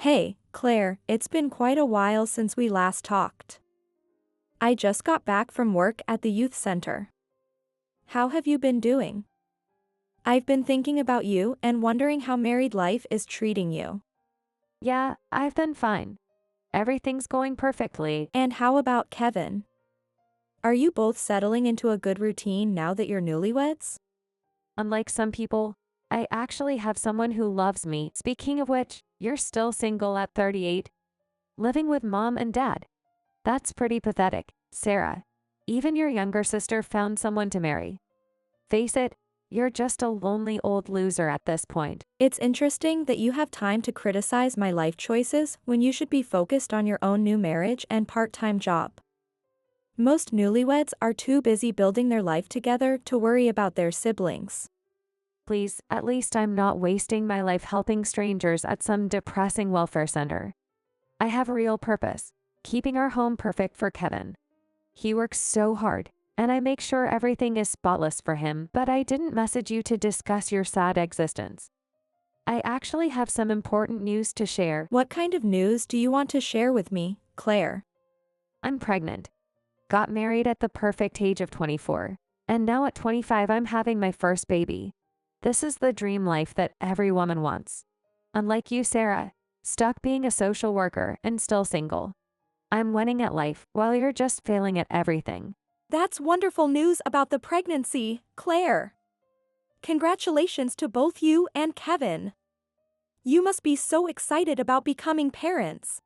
Hey, Claire, it's been quite a while since we last talked. I just got back from work at the youth center. How have you been doing? I've been thinking about you and wondering how married life is treating you. Yeah, I've been fine. Everything's going perfectly. And how about Kevin? Are you both settling into a good routine now that you're newlyweds? Unlike some people, I actually have someone who loves me. Speaking of which, you're still single at 38, living with mom and dad. That's pretty pathetic, Sarah. Even your younger sister found someone to marry. Face it, you're just a lonely old loser at this point. It's interesting that you have time to criticize my life choices when you should be focused on your own new marriage and part-time job. Most newlyweds are too busy building their life together to worry about their siblings. Please, at least I'm not wasting my life helping strangers at some depressing welfare center. I have a real purpose, keeping our home perfect for Kevin. He works so hard, and I make sure everything is spotless for him, but I didn't message you to discuss your sad existence. I actually have some important news to share. What kind of news do you want to share with me, Claire? I'm pregnant. Got married at the perfect age of 24, and now at 25 I'm having my first baby. This is the dream life that every woman wants. Unlike you, Sarah, stuck being a social worker and still single. I'm winning at life while you're just failing at everything. That's wonderful news about the pregnancy, Claire. Congratulations to both you and Kevin. You must be so excited about becoming parents.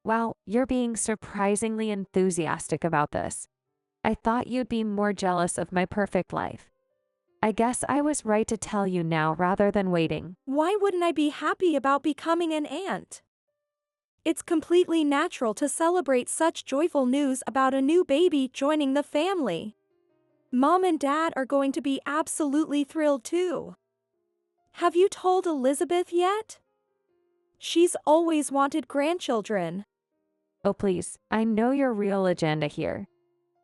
Wow, you're being surprisingly enthusiastic about this. I thought you'd be more jealous of my perfect life. I guess I was right to tell you now rather than waiting. Why wouldn't I be happy about becoming an aunt? It's completely natural to celebrate such joyful news about a new baby joining the family. Mom and Dad are going to be absolutely thrilled too. Have you told Elizabeth yet? She's always wanted grandchildren. Oh please, I know your real agenda here.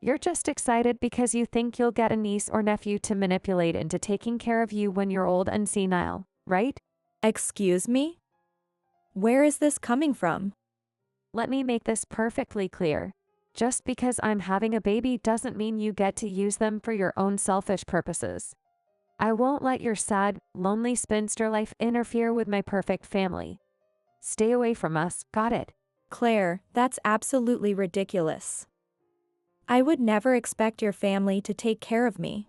You're just excited because you think you'll get a niece or nephew to manipulate into taking care of you when you're old and senile, right? Excuse me? Where is this coming from? Let me make this perfectly clear. Just because I'm having a baby doesn't mean you get to use them for your own selfish purposes. I won't let your sad, lonely spinster life interfere with my perfect family. Stay away from us, got it? Claire, that's absolutely ridiculous. I would never expect your family to take care of me.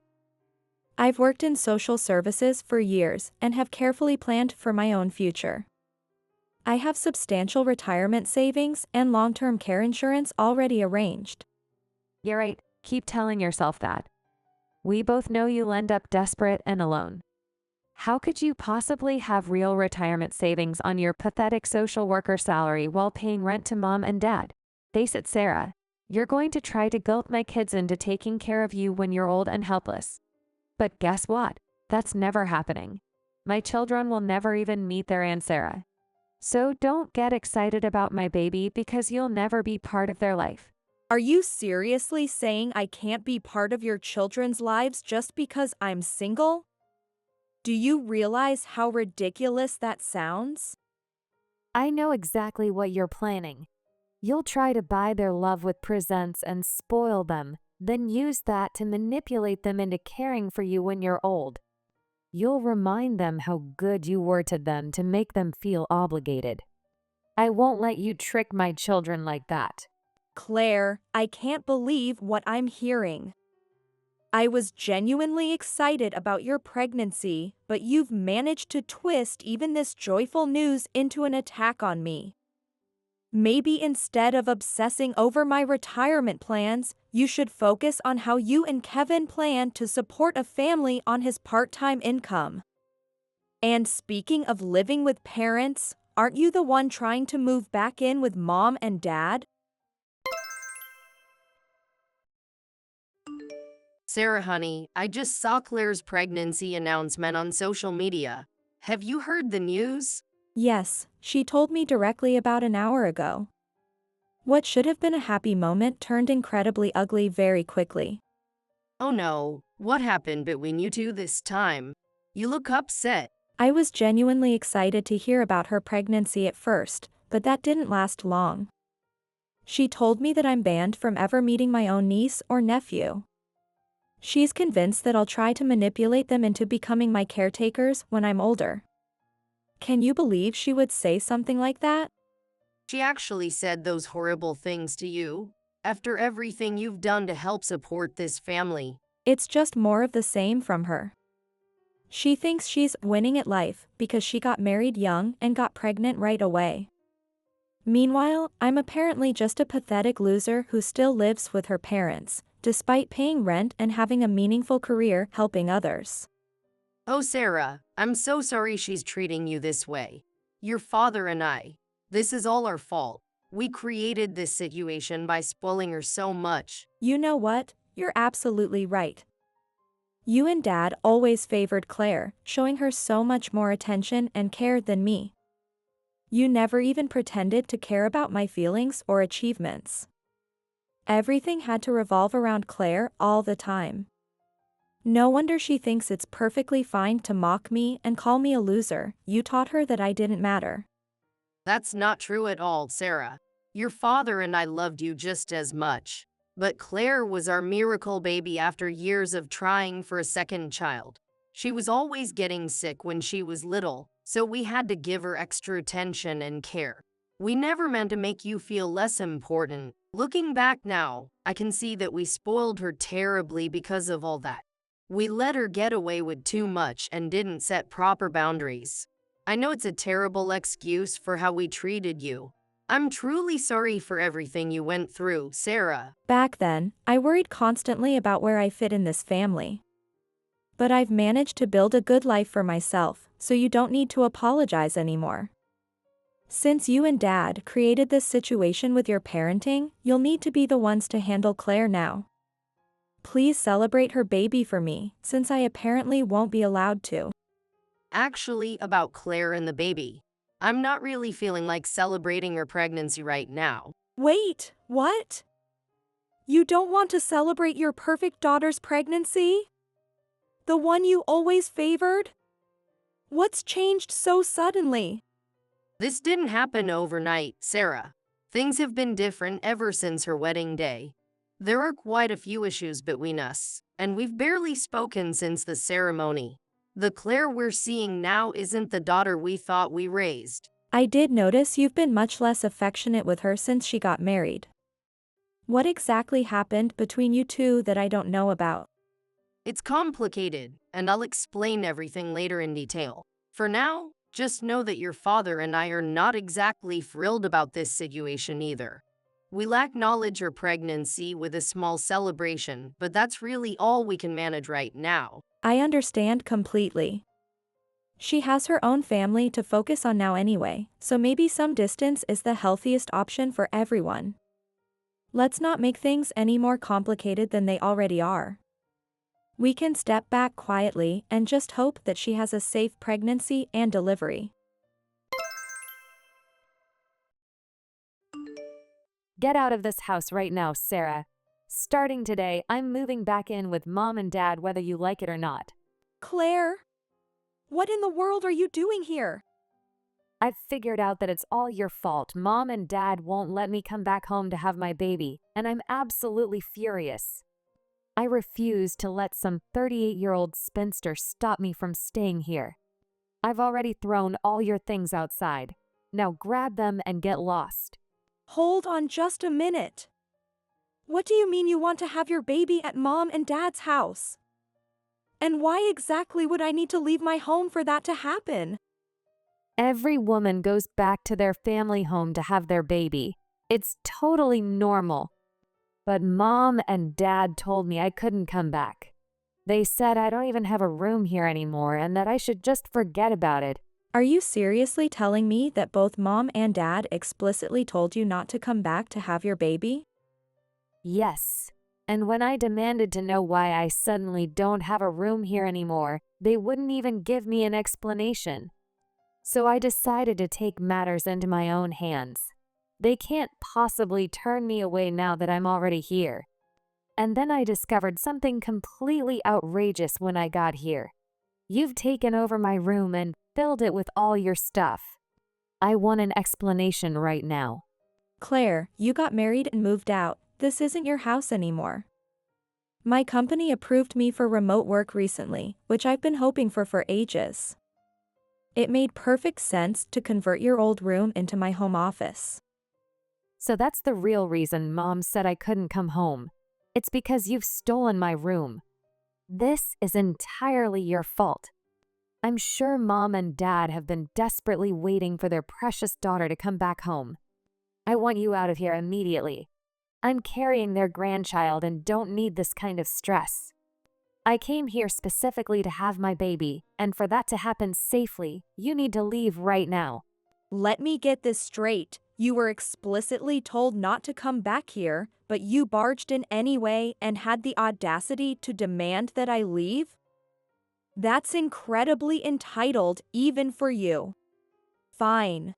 I've worked in social services for years and have carefully planned for my own future. I have substantial retirement savings and long-term care insurance already arranged. You're right, keep telling yourself that. We both know you'll end up desperate and alone. How could you possibly have real retirement savings on your pathetic social worker salary while paying rent to mom and dad? Face it, Sarah, you're going to try to guilt my kids into taking care of you when you're old and helpless. But guess what? That's never happening. My children will never even meet their Aunt Sarah. So don't get excited about my baby because you'll never be part of their life. Are you seriously saying I can't be part of your children's lives just because I'm single? Do you realize how ridiculous that sounds? I know exactly what you're planning. You'll try to buy their love with presents and spoil them, then use that to manipulate them into caring for you when you're old. You'll remind them how good you were to them to make them feel obligated. I won't let you trick my children like that. Claire, I can't believe what I'm hearing. I was genuinely excited about your pregnancy, but you've managed to twist even this joyful news into an attack on me. Maybe instead of obsessing over my retirement plans, you should focus on how you and Kevin plan to support a family on his part-time income. And speaking of living with parents, aren't you the one trying to move back in with mom and dad? Sarah, honey, I just saw Claire's pregnancy announcement on social media. Have you heard the news? Yes, she told me directly about an hour ago. What should have been a happy moment turned incredibly ugly very quickly. Oh no, what happened between you two this time? You look upset. I was genuinely excited to hear about her pregnancy at first, but that didn't last long. She told me that I'm banned from ever meeting my own niece or nephew. She's convinced that I'll try to manipulate them into becoming my caretakers when I'm older. Can you believe she would say something like that? She actually said those horrible things to you? After everything you've done to help support this family. It's just more of the same from her. She thinks she's winning at life because she got married young and got pregnant right away. Meanwhile, I'm apparently just a pathetic loser who still lives with her parents, despite paying rent and having a meaningful career helping others. Oh, Sarah, I'm so sorry she's treating you this way. Your father and I. This is all our fault. We created this situation by spoiling her so much. You know what? You're absolutely right. You and Dad always favored Claire, showing her so much more attention and care than me. You never even pretended to care about my feelings or achievements. Everything had to revolve around Claire all the time. No wonder she thinks it's perfectly fine to mock me and call me a loser. You taught her that I didn't matter. That's not true at all, Sarah. Your father and I loved you just as much. But Claire was our miracle baby after years of trying for a second child. She was always getting sick when she was little, so we had to give her extra attention and care. We never meant to make you feel less important. Looking back now, I can see that we spoiled her terribly because of all that. We let her get away with too much and didn't set proper boundaries. I know it's a terrible excuse for how we treated you. I'm truly sorry for everything you went through, Sarah. Back then, I worried constantly about where I fit in this family. But I've managed to build a good life for myself, so you don't need to apologize anymore. Since you and Dad created this situation with your parenting, you'll need to be the ones to handle Claire now. Please celebrate her baby for me, since I apparently won't be allowed to. Actually, about Claire and the baby. I'm not really feeling like celebrating her pregnancy right now. Wait, what? You don't want to celebrate your perfect daughter's pregnancy? The one you always favored? What's changed so suddenly? This didn't happen overnight, Sarah. Things have been different ever since her wedding day. There are quite a few issues between us, and we've barely spoken since the ceremony. The Claire we're seeing now isn't the daughter we thought we raised. I did notice you've been much less affectionate with her since she got married. What exactly happened between you two that I don't know about? It's complicated, and I'll explain everything later in detail. For now, just know that your father and I are not exactly thrilled about this situation either. We'll acknowledge her pregnancy with a small celebration, but that's really all we can manage right now. I understand completely. She has her own family to focus on now anyway, so maybe some distance is the healthiest option for everyone. Let's not make things any more complicated than they already are. We can step back quietly and just hope that she has a safe pregnancy and delivery. Get out of this house right now, Sarah. Starting today, I'm moving back in with Mom and Dad whether you like it or not. Claire? What in the world are you doing here? I've figured out that it's all your fault. Mom and Dad won't let me come back home to have my baby, and I'm absolutely furious. I refuse to let some 38-year-old spinster stop me from staying here. I've already thrown all your things outside. Now grab them and get lost. Hold on just a minute. What do you mean you want to have your baby at Mom and Dad's house? And why exactly would I need to leave my home for that to happen? Every woman goes back to their family home to have their baby. It's totally normal. But Mom and Dad told me I couldn't come back. They said I don't even have a room here anymore and that I should just forget about it. Are you seriously telling me that both Mom and Dad explicitly told you not to come back to have your baby? Yes. And when I demanded to know why I suddenly don't have a room here anymore, they wouldn't even give me an explanation. So I decided to take matters into my own hands. They can't possibly turn me away now that I'm already here. And then I discovered something completely outrageous when I got here. You've taken over my room and filled it with all your stuff. I want an explanation right now. Claire, you got married and moved out. This isn't your house anymore. My company approved me for remote work recently, which I've been hoping for ages. It made perfect sense to convert your old room into my home office. So that's the real reason Mom said I couldn't come home. It's because you've stolen my room. This is entirely your fault. I'm sure Mom and Dad have been desperately waiting for their precious daughter to come back home. I want you out of here immediately. I'm carrying their grandchild and don't need this kind of stress. I came here specifically to have my baby, and for that to happen safely, you need to leave right now. Let me get this straight. You were explicitly told not to come back here, but you barged in anyway and had the audacity to demand that I leave? That's incredibly entitled, even for you. Fine.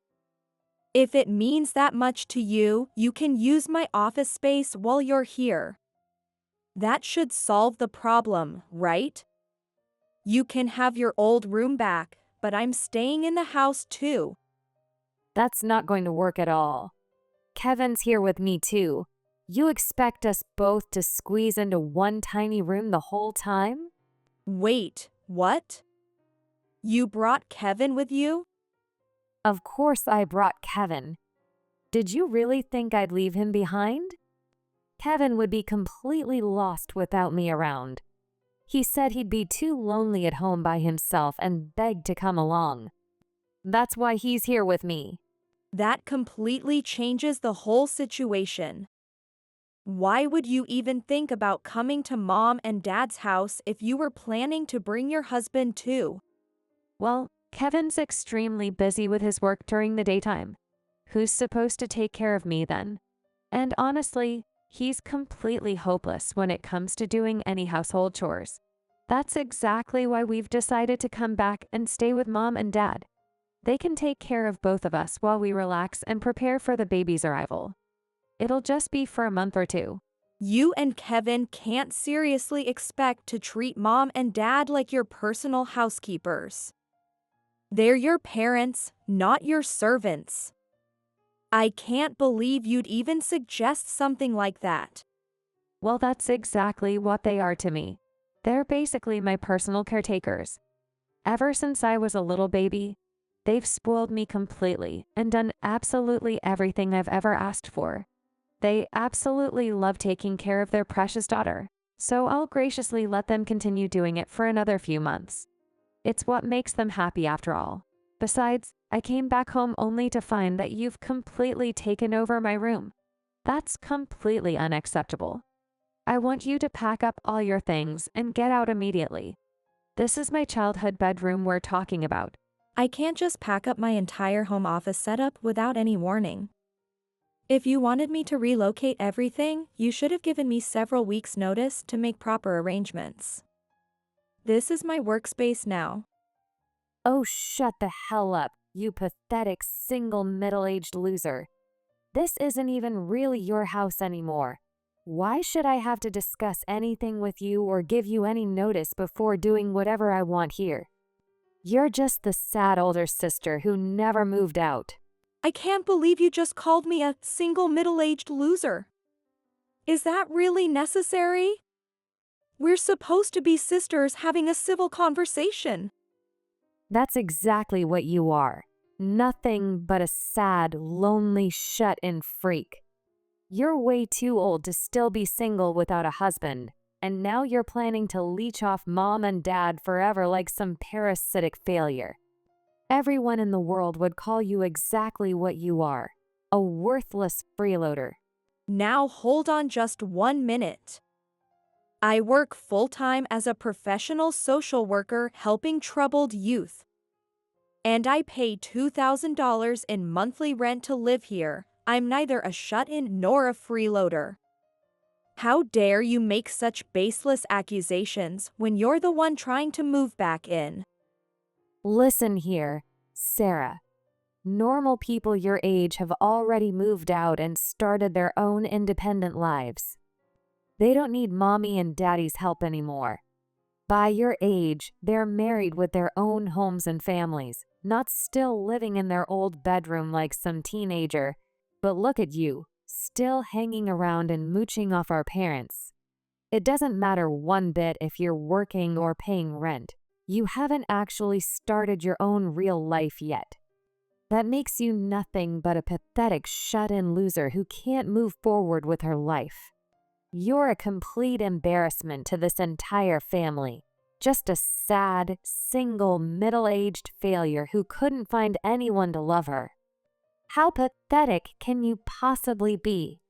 If it means that much to you, you can use my office space while you're here. That should solve the problem, right? You can have your old room back, but I'm staying in the house too. That's not going to work at all. Kevin's here with me too. You expect us both to squeeze into one tiny room the whole time? Wait, what? You brought Kevin with you? Of course I brought Kevin. Did you really think I'd leave him behind? Kevin would be completely lost without me around. He said he'd be too lonely at home by himself and begged to come along. That's why he's here with me. That completely changes the whole situation. Why would you even think about coming to Mom and Dad's house if you were planning to bring your husband too? Well, Kevin's extremely busy with his work during the daytime. Who's supposed to take care of me then? And honestly, he's completely hopeless when it comes to doing any household chores. That's exactly why we've decided to come back and stay with Mom and Dad. They can take care of both of us while we relax and prepare for the baby's arrival. It'll just be for a month or two. You and Kevin can't seriously expect to treat Mom and Dad like your personal housekeepers. They're your parents, not your servants. I can't believe you'd even suggest something like that. Well, that's exactly what they are to me. They're basically my personal caretakers. Ever since I was a little baby, they've spoiled me completely and done absolutely everything I've ever asked for. They absolutely love taking care of their precious daughter, so I'll graciously let them continue doing it for another few months. It's what makes them happy after all. Besides, I came back home only to find that you've completely taken over my room. That's completely unacceptable. I want you to pack up all your things and get out immediately. This is my childhood bedroom we're talking about. I can't just pack up my entire home office setup without any warning. If you wanted me to relocate everything, you should have given me several weeks' notice to make proper arrangements. This is my workspace now. Oh, shut the hell up, you pathetic single middle-aged loser. This isn't even really your house anymore. Why should I have to discuss anything with you or give you any notice before doing whatever I want here? You're just the sad older sister who never moved out. I can't believe you just called me a single middle-aged loser. Is that really necessary? We're supposed to be sisters having a civil conversation. That's exactly what you are. Nothing but a sad, lonely, shut-in freak. You're way too old to still be single without a husband, and now you're planning to leech off Mom and Dad forever like some parasitic failure. Everyone in the world would call you exactly what you are, a worthless freeloader. Now hold on just 1 minute. I work full-time as a professional social worker helping troubled youth. And I pay $2,000 in monthly rent to live here. I'm neither a shut-in nor a freeloader. How dare you make such baseless accusations when you're the one trying to move back in? Listen here, Sarah. Normal people your age have already moved out and started their own independent lives. They don't need Mommy and Daddy's help anymore. By your age, they're married with their own homes and families, not still living in their old bedroom like some teenager. But look at you, still hanging around and mooching off our parents. It doesn't matter one bit if you're working or paying rent. You haven't actually started your own real life yet. That makes you nothing but a pathetic shut-in loser who can't move forward with her life. You're a complete embarrassment to this entire family. Just a sad, single, middle-aged failure who couldn't find anyone to love her. How pathetic can you possibly be?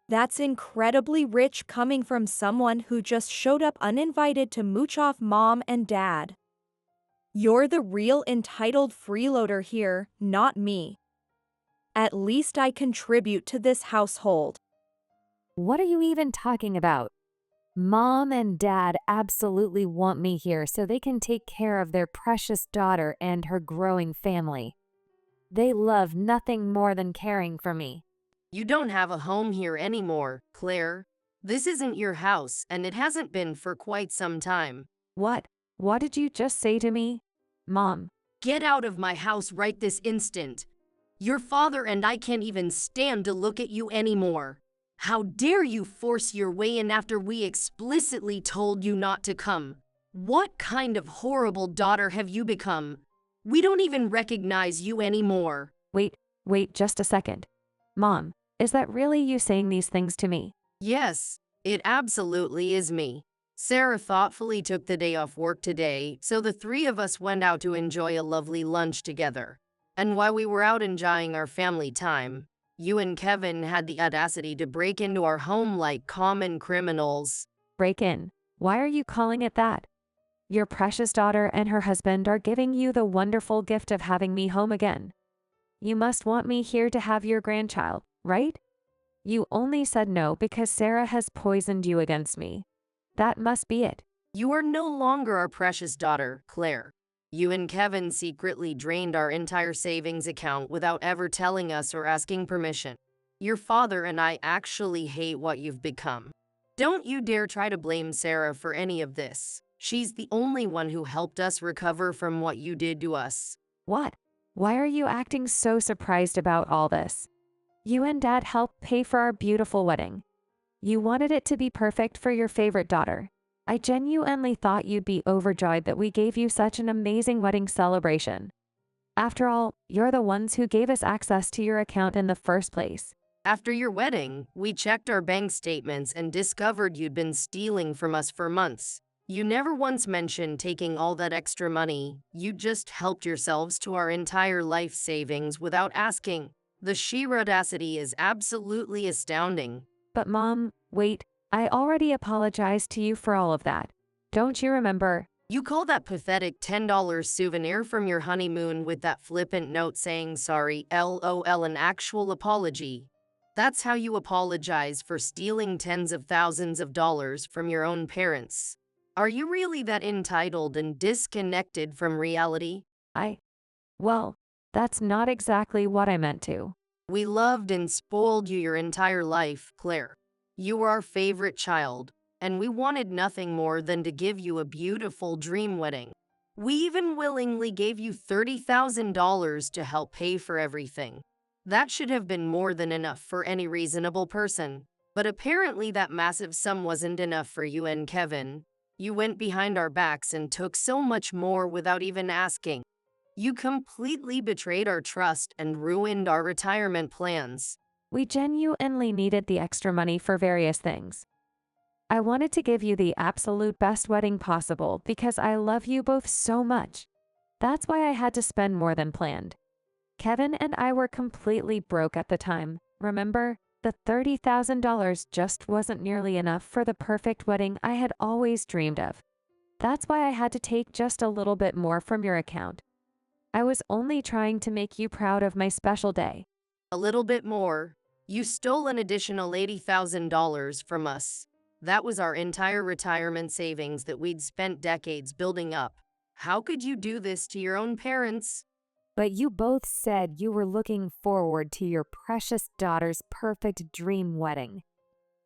That's incredibly rich coming from someone who just showed up uninvited to mooch off mom and dad. You're the real entitled freeloader here, not me. At least I contribute to this household. What are you even talking about? Mom and Dad absolutely want me here so they can take care of their precious daughter and her growing family. They love nothing more than caring for me. You don't have a home here anymore, Claire. This isn't your house, and it hasn't been for quite some time. What? What did you just say to me? Mom. Get out of my house right this instant. Your father and I can't even stand to look at you anymore. How dare you force your way in after we explicitly told you not to come? What kind of horrible daughter have you become? We don't even recognize you anymore. Wait just a second. Mom, is that really you saying these things to me? Yes, it absolutely is me. Sarah thoughtfully took the day off work today, so the three of us went out to enjoy a lovely lunch together. And while we were out enjoying our family time, you and Kevin had the audacity to break into our home like common criminals. Break in. Why are you calling it that? Your precious daughter and her husband are giving you the wonderful gift of having me home again. You must want me here to have your grandchild, right? You only said no because Sarah has poisoned you against me. That must be it. You are no longer our precious daughter, Claire. You and Kevin secretly drained our entire savings account without ever telling us or asking permission. Your father and I actually hate what you've become. Don't you dare try to blame Sarah for any of this. She's the only one who helped us recover from what you did to us. What? Why are you acting so surprised about all this? You and Dad helped pay for our beautiful wedding. You wanted it to be perfect for your favorite daughter. I genuinely thought you'd be overjoyed that we gave you such an amazing wedding celebration. After all, you're the ones who gave us access to your account in the first place. After your wedding, we checked our bank statements and discovered you'd been stealing from us for months. You never once mentioned taking all that extra money. You just helped yourselves to our entire life savings without asking. The sheer audacity is absolutely astounding. But Mom, wait, I already apologized to you for all of that. Don't you remember? You call that pathetic $10 souvenir from your honeymoon with that flippant note saying sorry, LOL, an actual apology. That's how you apologize for stealing tens of thousands of dollars from your own parents. Are you really that entitled and disconnected from reality? Well, that's not exactly what I meant to. We loved and spoiled you your entire life, Claire. You were our favorite child, and we wanted nothing more than to give you a beautiful dream wedding. We even willingly gave you $30,000 to help pay for everything. That should have been more than enough for any reasonable person. But apparently that massive sum wasn't enough for you and Kevin. You went behind our backs and took so much more without even asking. You completely betrayed our trust and ruined our retirement plans. We genuinely needed the extra money for various things. I wanted to give you the absolute best wedding possible because I love you both so much. That's why I had to spend more than planned. Kevin and I were completely broke at the time, remember? The $30,000 just wasn't nearly enough for the perfect wedding I had always dreamed of. That's why I had to take just a little bit more from your account. I was only trying to make you proud of my special day. A little bit more. You stole an additional $80,000 from us. That was our entire retirement savings that we'd spent decades building up. How could you do this to your own parents? But you both said you were looking forward to your precious daughter's perfect dream wedding.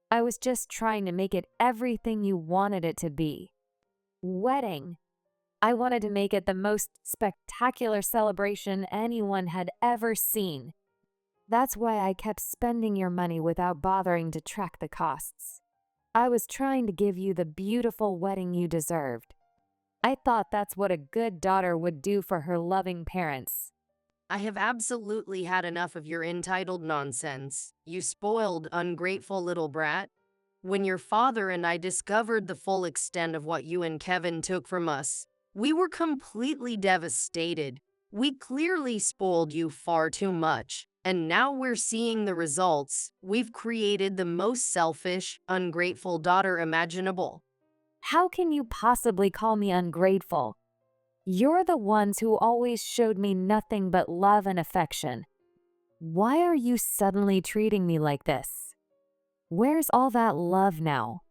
I was just trying to make it everything you wanted it to be. Wedding. I wanted to make it the most spectacular celebration anyone had ever seen. That's why I kept spending your money without bothering to track the costs. I was trying to give you the beautiful wedding you deserved. I thought that's what a good daughter would do for her loving parents. I have absolutely had enough of your entitled nonsense, you spoiled, ungrateful little brat. When your father and I discovered the full extent of what you and Kevin took from us, we were completely devastated. We clearly spoiled you far too much, and now we're seeing the results. We've created the most selfish, ungrateful daughter imaginable. How can you possibly call me ungrateful? You're the ones who always showed me nothing but love and affection. Why are you suddenly treating me like this? Where's all that love now?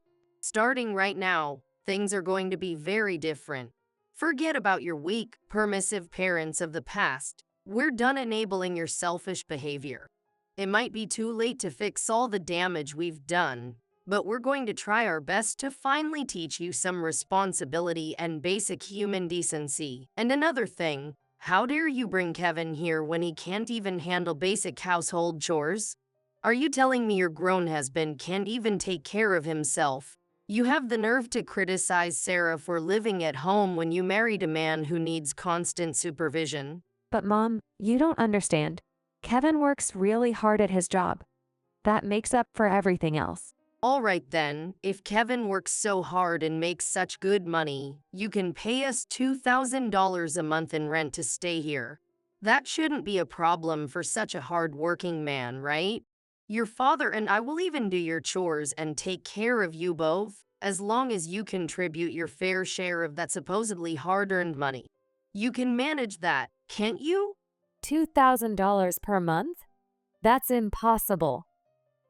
Starting right now, things are going to be very different. Forget about your weak, permissive parents of the past. We're done enabling your selfish behavior. It might be too late to fix all the damage we've done, but we're going to try our best to finally teach you some responsibility and basic human decency. And another thing, how dare you bring Kevin here when he can't even handle basic household chores? Are you telling me your grown husband can't even take care of himself? You have the nerve to criticize Sarah for living at home when you married a man who needs constant supervision. But Mom, you don't understand. Kevin works really hard at his job. That makes up for everything else. All right then, if Kevin works so hard and makes such good money, you can pay us $2,000 a month in rent to stay here. That shouldn't be a problem for such a hard-working man, right? Your father and I will even do your chores and take care of you both, as long as you contribute your fair share of that supposedly hard-earned money. You can manage that, can't you? $2,000 per month? That's impossible.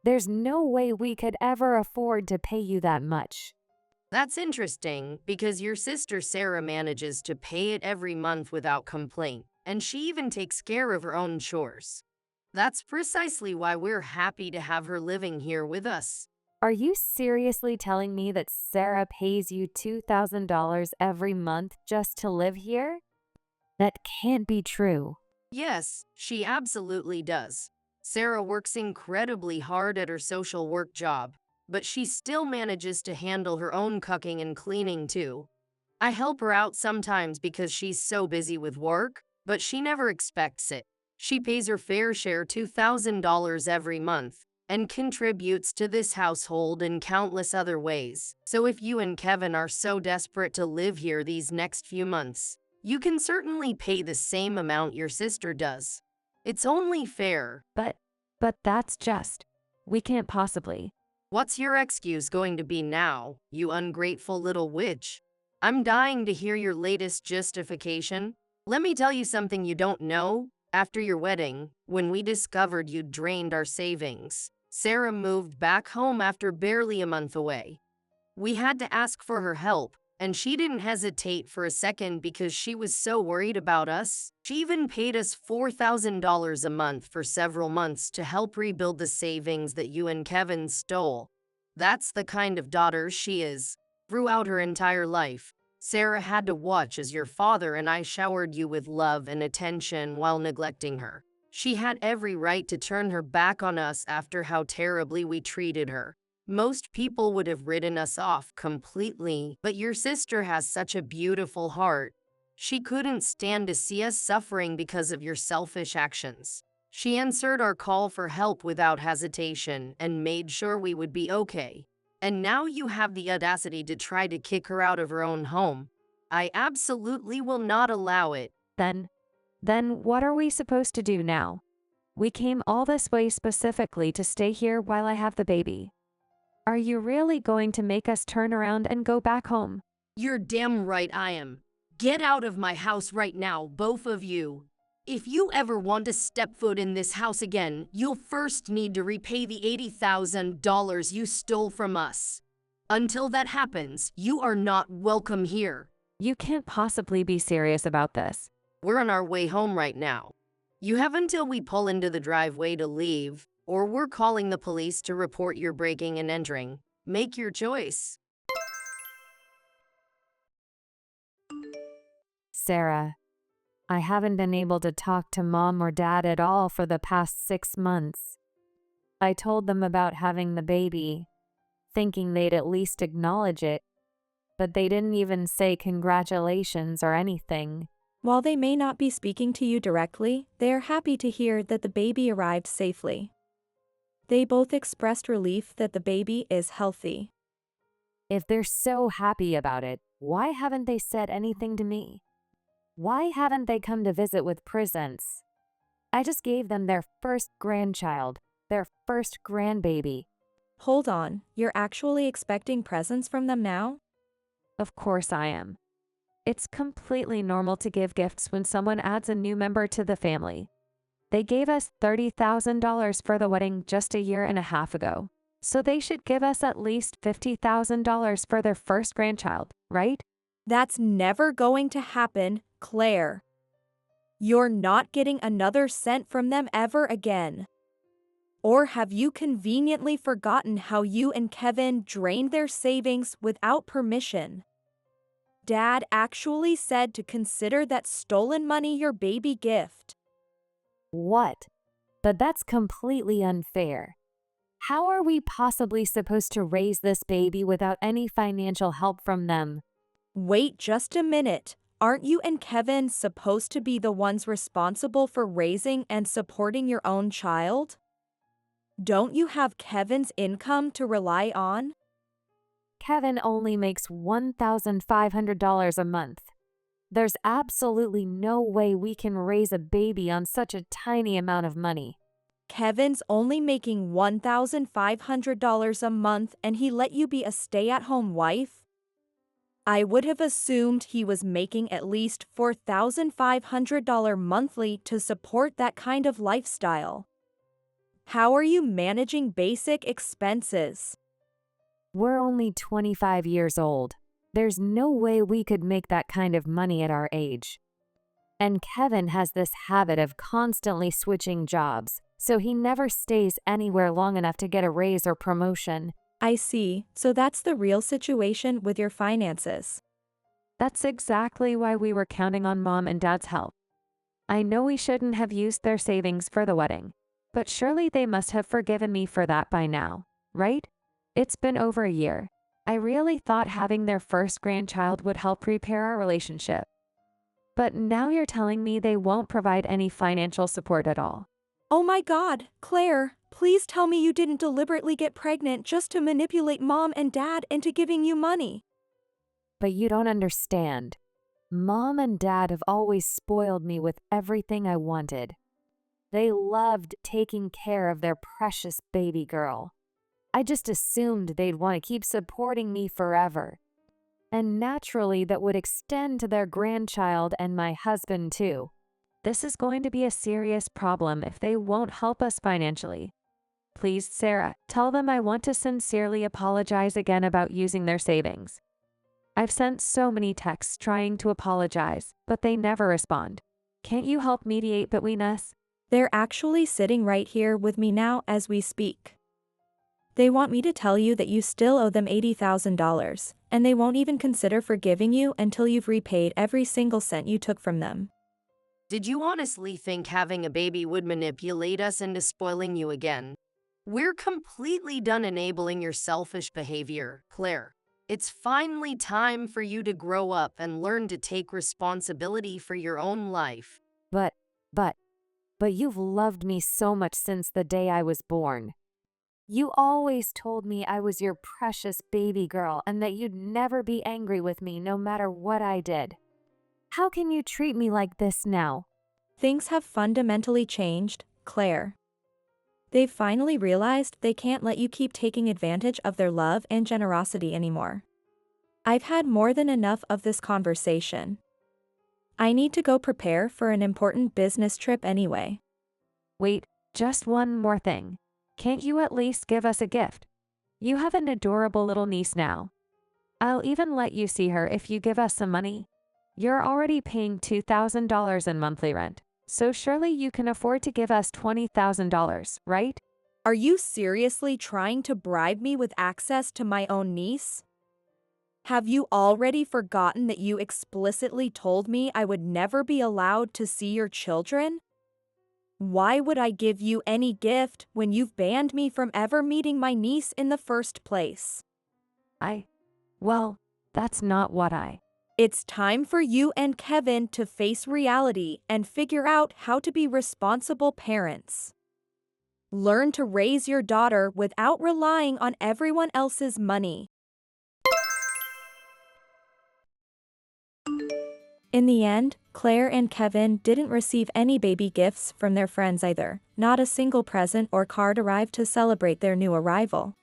There's no way we could ever afford to pay you that much. That's interesting, because your sister Sarah manages to pay it every month without complaint, and she even takes care of her own chores. That's precisely why we're happy to have her living here with us. Are you seriously telling me that Sarah pays you $2,000 every month just to live here? That can't be true. Yes, she absolutely does. Sarah works incredibly hard at her social work job, but she still manages to handle her own cooking and cleaning too. I help her out sometimes because she's so busy with work, but she never expects it. She pays her fair share $2,000 every month and contributes to this household in countless other ways. So if you and Kevin are so desperate to live here these next few months, you can certainly pay the same amount your sister does. It's only fair. But that's just. We can't possibly. What's your excuse going to be now, you ungrateful little witch? I'm dying to hear your latest justification. Let me tell you something you don't know. After your wedding, when we discovered you'd drained our savings, Sarah moved back home after barely a month away. We had to ask for her help, and she didn't hesitate for a second because she was so worried about us. She even paid us $4,000 a month for several months to help rebuild the savings that you and Kevin stole. That's the kind of daughter she is. Throughout her entire life, Sarah had to watch as your father and I showered you with love and attention while neglecting her. She had every right to turn her back on us after how terribly we treated her. Most people would have written us off completely, but your sister has such a beautiful heart. She couldn't stand to see us suffering because of your selfish actions. She answered our call for help without hesitation and made sure we would be okay. And now you have the audacity to try to kick her out of her own home. I absolutely will not allow it. Then what are we supposed to do now? We came all this way specifically to stay here while I have the baby. Are you really going to make us turn around and go back home? You're damn right I am. Get out of my house right now, both of you. If you ever want to step foot in this house again, you'll first need to repay the $80,000 you stole from us. Until that happens, you are not welcome here. You can't possibly be serious about this. We're on our way home right now. You have until we pull into the driveway to leave, or we're calling the police to report your breaking and entering. Make your choice. Sarah. I haven't been able to talk to mom or dad at all for the past 6 months. I told them about having the baby, thinking they'd at least acknowledge it, but they didn't even say congratulations or anything. While they may not be speaking to you directly, they are happy to hear that the baby arrived safely. They both expressed relief that the baby is healthy. If they're so happy about it, why haven't they said anything to me? Why haven't they come to visit with presents? I just gave them their first grandchild, their first grandbaby. Hold on, you're actually expecting presents from them now? Of course I am. It's completely normal to give gifts when someone adds a new member to the family. They gave us $30,000 for the wedding just a year and a half ago, so they should give us at least $50,000 for their first grandchild, right? That's never going to happen, Claire. You're not getting another cent from them ever again. Or have you conveniently forgotten how you and Kevin drained their savings without permission? Dad actually said to consider that stolen money your baby gift. What? But that's completely unfair. How are we possibly supposed to raise this baby without any financial help from them? Wait just a minute. Aren't you and Kevin supposed to be the ones responsible for raising and supporting your own child? Don't you have Kevin's income to rely on? Kevin only makes $1,500 a month. There's absolutely no way we can raise a baby on such a tiny amount of money. Kevin's only making $1,500 a month and he let you be a stay-at-home wife? I would have assumed he was making at least $4,500 monthly to support that kind of lifestyle. How are you managing basic expenses? We're only 25 years old. There's no way we could make that kind of money at our age. And Kevin has this habit of constantly switching jobs, so he never stays anywhere long enough to get a raise or promotion. I see, so that's the real situation with your finances. That's exactly why we were counting on Mom and Dad's help. I know we shouldn't have used their savings for the wedding, but surely they must have forgiven me for that by now, right? It's been over a year. I really thought having their first grandchild would help repair our relationship. But now you're telling me they won't provide any financial support at all. Oh my God, Claire, please tell me you didn't deliberately get pregnant just to manipulate Mom and Dad into giving you money. But you don't understand. Mom and Dad have always spoiled me with everything I wanted. They loved taking care of their precious baby girl. I just assumed they'd want to keep supporting me forever. And naturally, that would extend to their grandchild and my husband too. This is going to be a serious problem if they won't help us financially. Please, Sarah, tell them I want to sincerely apologize again about using their savings. I've sent so many texts trying to apologize, but they never respond. Can't you help mediate between us? They're actually sitting right here with me now as we speak. They want me to tell you that you still owe them $80,000, and they won't even consider forgiving you until you've repaid every single cent you took from them. Did you honestly think having a baby would manipulate us into spoiling you again? We're completely done enabling your selfish behavior, Claire. It's finally time for you to grow up and learn to take responsibility for your own life. But you've loved me so much since the day I was born. You always told me I was your precious baby girl and that you'd never be angry with me no matter what I did. How can you treat me like this now? Things have fundamentally changed, Claire. They've finally realized they can't let you keep taking advantage of their love and generosity anymore. I've had more than enough of this conversation. I need to go prepare for an important business trip anyway. Wait, just one more thing. Can't you at least give us a gift? You have an adorable little niece now. I'll even let you see her if you give us some money. You're already paying $2,000 in monthly rent, so surely you can afford to give us $20,000, right? Are you seriously trying to bribe me with access to my own niece? Have you already forgotten that you explicitly told me I would never be allowed to see your children? Why would I give you any gift when you've banned me from ever meeting my niece in the first place? Well, that's not what I. It's time for you and Kevin to face reality and figure out how to be responsible parents. Learn to raise your daughter without relying on everyone else's money. In the end, Claire and Kevin didn't receive any baby gifts from their friends either. Not a single present or card arrived to celebrate their new arrival.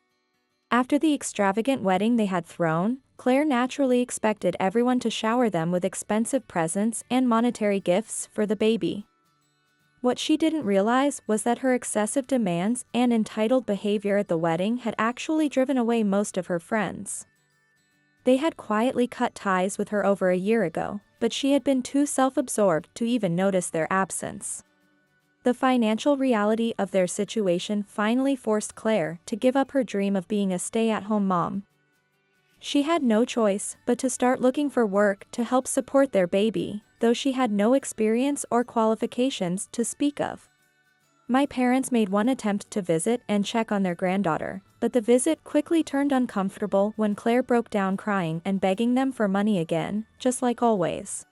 After the extravagant wedding they had thrown, Claire naturally expected everyone to shower them with expensive presents and monetary gifts for the baby. What she didn't realize was that her excessive demands and entitled behavior at the wedding had actually driven away most of her friends. They had quietly cut ties with her over a year ago, but she had been too self-absorbed to even notice their absence. The financial reality of their situation finally forced Claire to give up her dream of being a stay-at-home mom. She had no choice but to start looking for work to help support their baby, though she had no experience or qualifications to speak of. My parents made one attempt to visit and check on their granddaughter, but the visit quickly turned uncomfortable when Claire broke down crying and begging them for money again, just like always.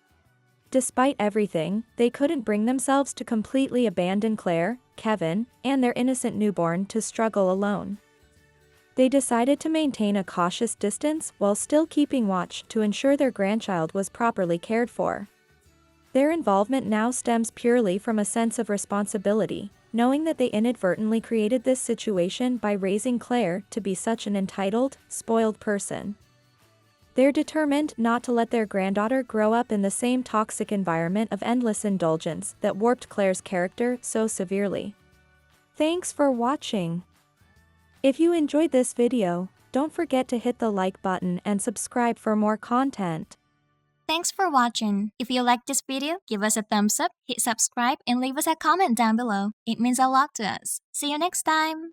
Despite everything, they couldn't bring themselves to completely abandon Claire, Kevin, and their innocent newborn to struggle alone. They decided to maintain a cautious distance while still keeping watch to ensure their grandchild was properly cared for. Their involvement now stems purely from a sense of responsibility, knowing that they inadvertently created this situation by raising Claire to be such an entitled, spoiled person. They're determined not to let their granddaughter grow up in the same toxic environment of endless indulgence that warped Claire's character so severely. Thanks for watching. If you enjoyed this video, don't forget to hit the like button and subscribe for more content. Thanks for watching. If you like this video, give us a thumbs up, hit subscribe, and leave us a comment down below. It means a lot to us. See you next time!